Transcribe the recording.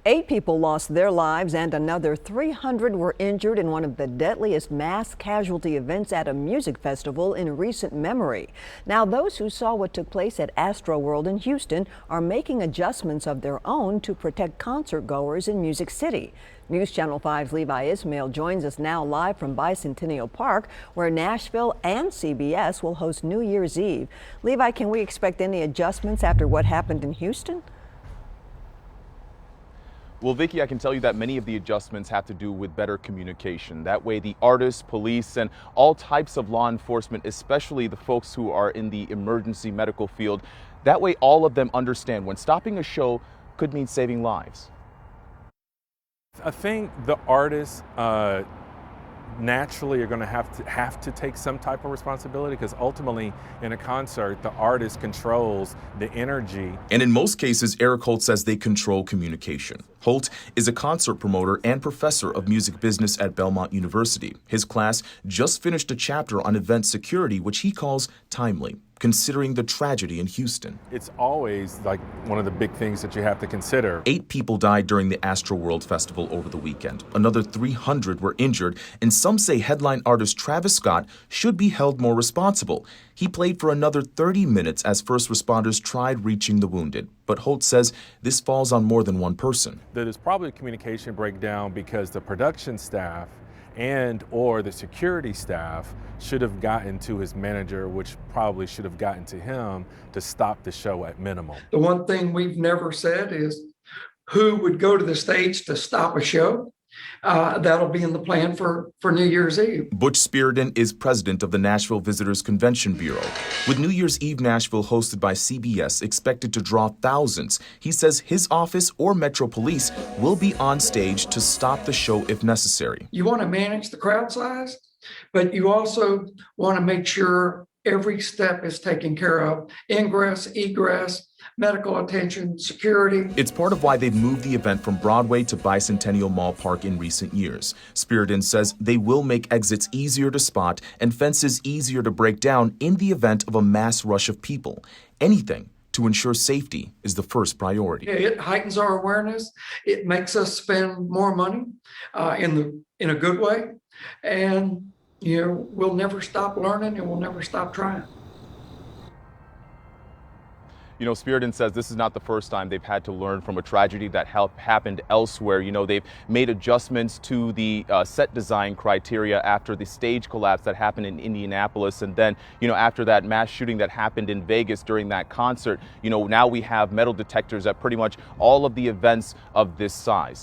8 people lost their lives and another 300 were injured in one of the deadliest mass casualty events at a music festival in recent memory. Now, those who saw what took place at Astroworld in Houston are making adjustments of their own to protect concert goers in Music City. News Channel 5's Levi Ismail joins us now live from Bicentennial Park, where Nashville and CBS will host New Year's Eve. Levi, can we expect any adjustments after what happened in Houston? Well, Vicki, I can tell you that many of the adjustments have to do with better communication. That way, the artists, police, and all types of law enforcement, especially the folks who are in the emergency medical field, that way all of them understand when stopping a show could mean saving lives. I think the artists naturally are going to have to take some type of responsibility, because ultimately in a concert the artist controls the energy. And in most cases, Eric Holt says they control communication. Holt is a concert promoter and professor of music business at Belmont University. His class just finished a chapter on event security, which he calls timely, considering the tragedy in Houston. It's always like one of the big things that you have to consider. 8 people died during the Astroworld festival over the weekend. Another 300 were injured, and some say headline artist Travis Scott should be held more responsible. He played for another 30 minutes as first responders tried reaching the wounded. But Holt says this falls on more than one person. There's probably a communication breakdown because the production staff or the security staff should have gotten to his manager, which probably should have gotten to him to stop the show at minimum. The one thing we've never said is who would go to the stage to stop a show. That'll be in the plan for New Year's Eve. Butch Spearden is president of the Nashville Visitors Convention Bureau. With New Year's Eve Nashville hosted by CBS expected to draw thousands, he says his office or Metro Police will be on stage to stop the show if necessary. You want to manage the crowd size, but you also want to make sure every step is taken care of. Ingress, egress, medical attention, security. It's part of why they've moved the event from Broadway to Bicentennial Mall Park in recent years. Spearden says they will make exits easier to spot and fences easier to break down in the event of a mass rush of people. Anything to ensure safety is the first priority. It heightens our awareness. It makes us spend more money in a good way. And we'll never stop learning and we'll never stop trying. Spearden says this is not the first time they've had to learn from a tragedy that happened elsewhere. They've made adjustments to the set design criteria after the stage collapse that happened in Indianapolis. And then, after that mass shooting that happened in Vegas during that concert, now we have metal detectors at pretty much all of the events of this size.